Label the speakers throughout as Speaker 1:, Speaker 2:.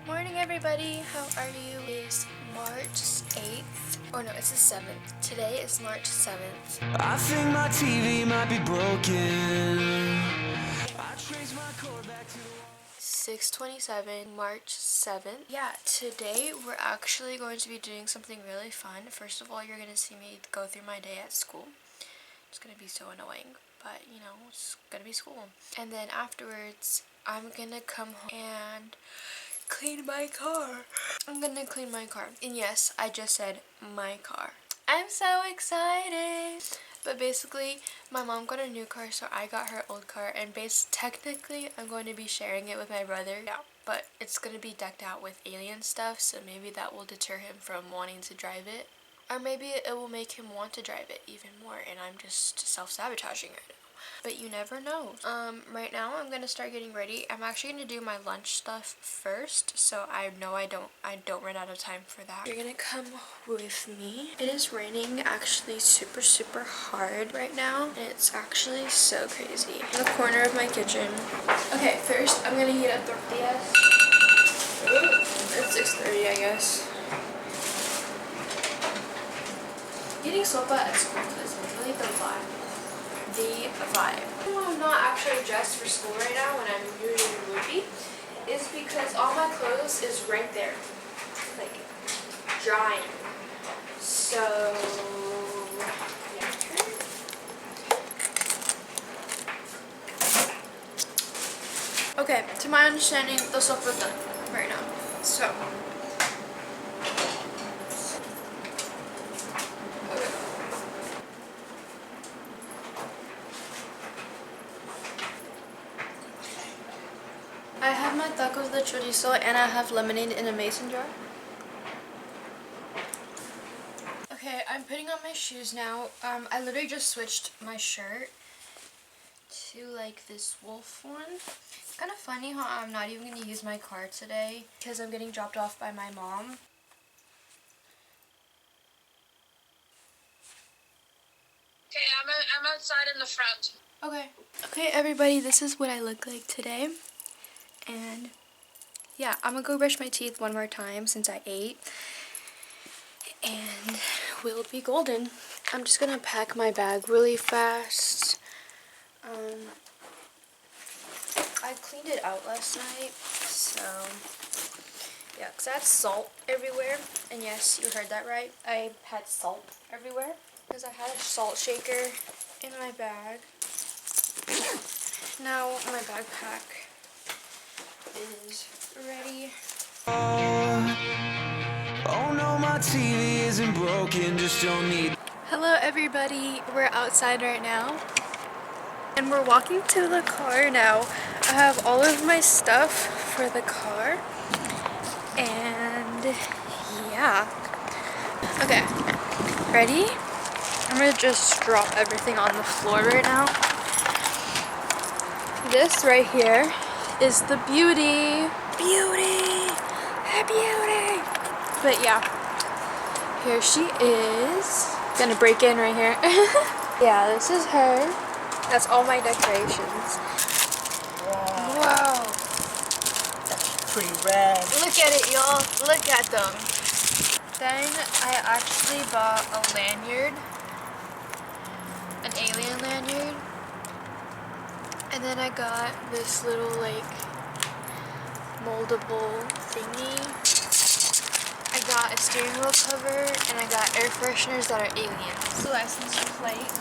Speaker 1: Morning everybody, how are you? It's March 8th. Oh no, it's the 7th. Today is March 7th.
Speaker 2: I think my TV might be broken. I trace my cord back to
Speaker 1: 6:27, March 7th. Yeah, today we're actually going to be doing something really fun. First of all, you're going to see me go through my day at school. It's going to be so annoying, but you know, it's going to be school. And then afterwards, I'm going to come home and clean my car. I'm gonna clean my car. And yes, I just said my car. I'm so excited. But basically, my mom got a new car, so I got her old car. And technically, I'm going to be sharing it with my brother. Yeah, but it's gonna be decked out with alien stuff, so maybe that will deter him from wanting to drive it. Or maybe it will make him want to drive it even more, and I'm just self-sabotaging right now. But you never know. Right now I'm gonna start getting ready. I'm actually gonna do my lunch stuff first, so I know I don't run out of time for that. You're gonna come with me. It is raining actually super hard right now, and it's actually so crazy. In the corner of my kitchen. Okay, first I'm gonna heat up tortillas. It's 6:30, I guess. Eating sopa at school is really the vibe. I'm not actually dressed for school right now when I'm usually would be, is because all my clothes is right there, like drying. So yeah. Okay, to my understanding, the sofa's done right now. So I have my tacos de chorizo and I have lemonade in a mason jar. Okay, I'm putting on my shoes now. I literally just switched my shirt to like this wolf one. It's kind of funny how I'm not even going to use my car today because I'm getting dropped off by my mom.
Speaker 3: Okay, I'm outside in the front.
Speaker 1: Okay. Okay, everybody, this is what I look like today. And yeah, I'm gonna go brush my teeth one more time since I ate. And we'll be golden. I'm just gonna pack my bag really fast. I cleaned it out last night, so yeah, because I had salt everywhere. And yes, you heard that right. I had salt everywhere because I had a salt shaker in my bag. Now my backpack is ready.
Speaker 2: oh no, my TV isn't broken, just don't need.
Speaker 1: Hello everybody, we're outside right now and we're walking to the car now. I have all of my stuff for the car and yeah. Okay, ready? I'm gonna just drop everything on the floor right now. This right here is the beauty. But yeah, here she is. Gonna break in right here. Yeah, this is her. That's all my decorations. Wow.
Speaker 4: That's pretty rad.
Speaker 1: Look at it, y'all. Look at them. Then I actually bought a lanyard. An alien lanyard. And then I got this little like moldable thingy. I got a steering wheel cover and I got air fresheners that are aliens. The license plate.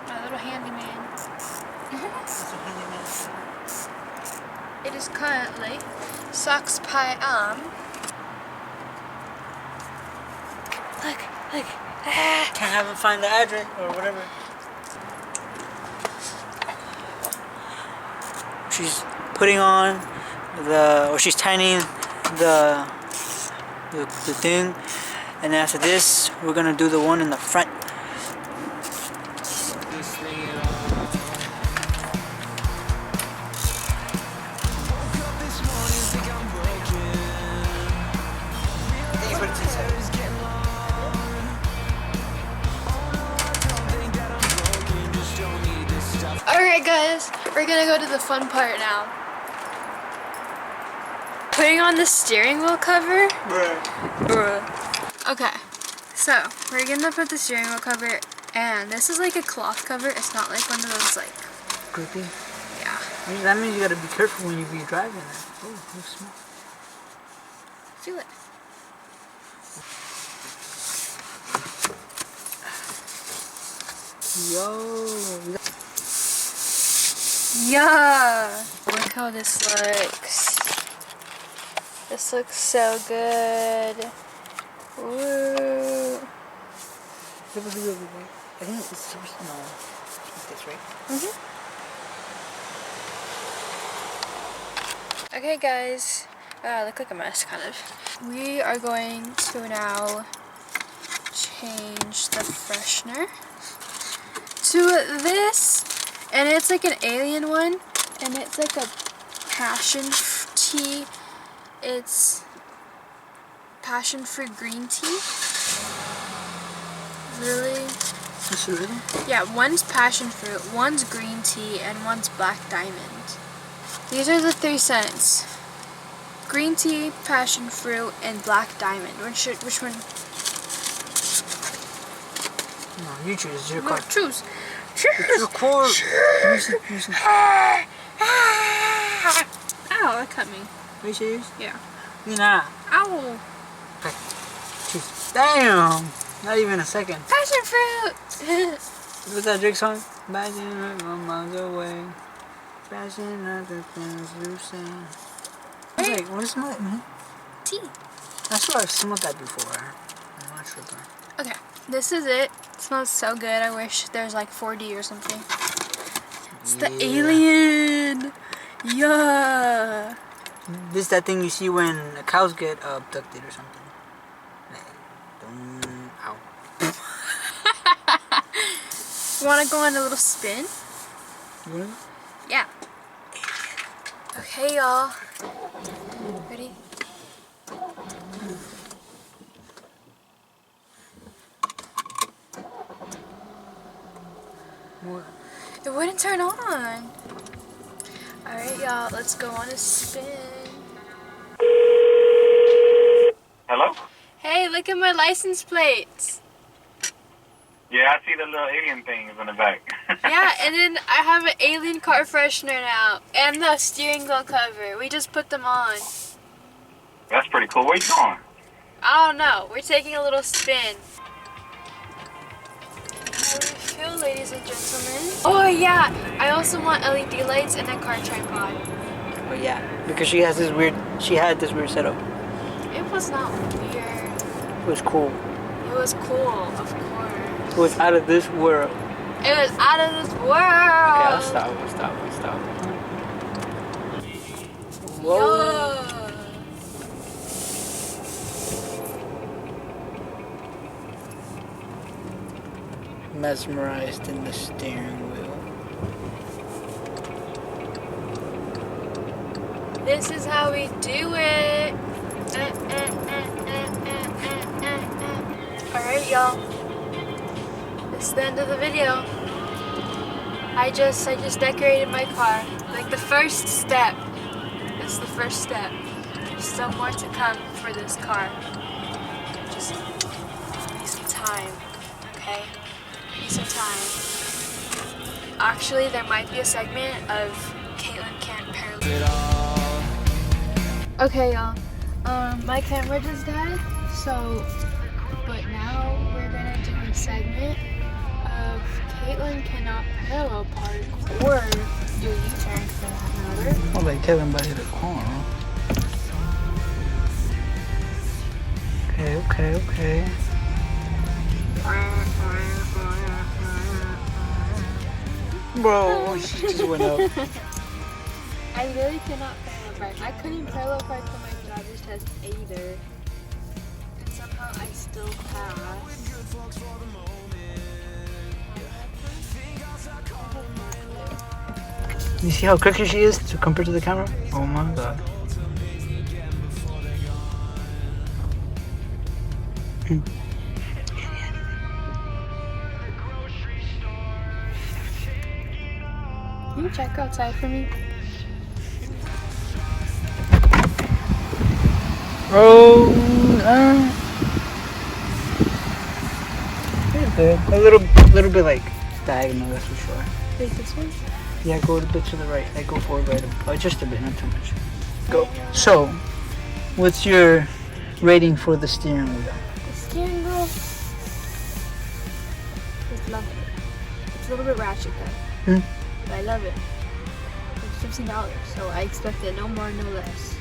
Speaker 1: My little handyman. It is currently Socks Pie Look.
Speaker 4: Can't have him find the address or whatever. She's putting on she's tightening the thing, and after this we're gonna do the one in the front.
Speaker 1: Alright guys, we're gonna go to the fun part now. putting on the steering wheel cover. Bruh. Okay, so we're gonna put the steering wheel cover, and this is like a cloth cover. It's not like one of those like.
Speaker 4: Grippy.
Speaker 1: Yeah.
Speaker 4: That means you gotta be careful when you be driving. Oh, looks small.
Speaker 1: Feel it.
Speaker 4: Yo.
Speaker 1: Yeah. Look how this looks. This looks so good. Woo.
Speaker 4: I think it's supposed to know. Like this, right?
Speaker 1: Okay, guys. I look like a mess, kind of. We are going to now change the freshener to this, and it's like an alien one, and it's like a passion tea. It's passion fruit green tea. Really?
Speaker 4: Is it really?
Speaker 1: Yeah, one's passion fruit, one's green tea, and one's black diamond. These are the 3 scents. Green tea, passion fruit, and black diamond. Which one?
Speaker 4: No, you choose. It's your
Speaker 1: No,
Speaker 4: car.
Speaker 1: choose.
Speaker 4: It's your car. Use it.
Speaker 1: Ow, that cut me.
Speaker 4: Are you serious?
Speaker 1: Yeah.
Speaker 4: Nah.
Speaker 1: Ow.
Speaker 4: Okay. Choose. Damn. Not even a second.
Speaker 1: Passion fruit.
Speaker 4: What's that Drake song? Imagine from miles away. Fashion at the things you say. I was like, what is that, man?
Speaker 1: Tea.
Speaker 4: I swear I've smelled that before. I'm not sure, but.
Speaker 1: Okay, this is it. It smells so good. I wish there's like 4D or something. It's the alien. Yeah.
Speaker 4: This is that thing you see when cows get abducted or something. Like, ow.
Speaker 1: Want to go on a little spin?
Speaker 4: You wanna?
Speaker 1: Yeah. Okay, y'all. Ready?
Speaker 4: What?
Speaker 1: It wouldn't turn on. Alright, y'all. Let's go on a spin.
Speaker 5: Hello?
Speaker 1: Hey, look at my license plates.
Speaker 5: Yeah, I see the little alien things in the back.
Speaker 1: Yeah, and then I have an alien car freshener now. And the steering wheel cover. We just put them on.
Speaker 5: That's pretty cool. Where you going?
Speaker 1: I don't know. We're taking a little spin. How do you feel, ladies and gentlemen? Oh, yeah. I also want LED lights and a car tripod.
Speaker 4: Oh yeah. Because she had this weird setup.
Speaker 1: It was not weird.
Speaker 4: It was cool.
Speaker 1: It was cool, of course.
Speaker 4: It was out of this world.
Speaker 1: It was out of this world.
Speaker 4: Okay, I'll stop. Whoa.
Speaker 1: Yo.
Speaker 4: Mesmerized in the steering wheel.
Speaker 1: This is how we do it. Alright, y'all. This is the end of the video. I just decorated my car. Like the first step. This is the first step. There's still more to come for this car. Just give me some time, okay? Give me some time. Actually, there might be a segment of Caitlin can't parallel. Okay, y'all. My camera just died, so. But now we're gonna do a segment of Caitlin cannot parallel park or do a U-turn for that matter.
Speaker 4: Oh, like Kevin by the car. Okay. Bro, she just went up.
Speaker 1: I really cannot parallel park. I couldn't parallel park for my driver's test either. And somehow I still passed.
Speaker 4: You see how crooked she is compared to the camera? Oh my god.
Speaker 1: Can you check outside for me?
Speaker 4: Oh, you're good. A little bit like diagonal, that's for sure.
Speaker 1: Wait, this one?
Speaker 4: Yeah, go a bit to the right. Like, go forward right. Oh, just a bit, not too much. Go. So, what's your rating for the steering wheel?
Speaker 1: The steering wheel is lovely. It's a little bit ratchet though. But I love it. It's $15, so I expected no more, no less.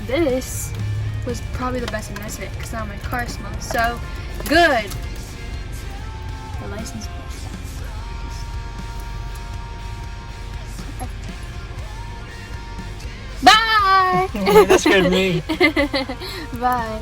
Speaker 1: This was probably the best investment because now my car smells so good. The license plate. Bye!
Speaker 4: That scared me.
Speaker 1: Bye.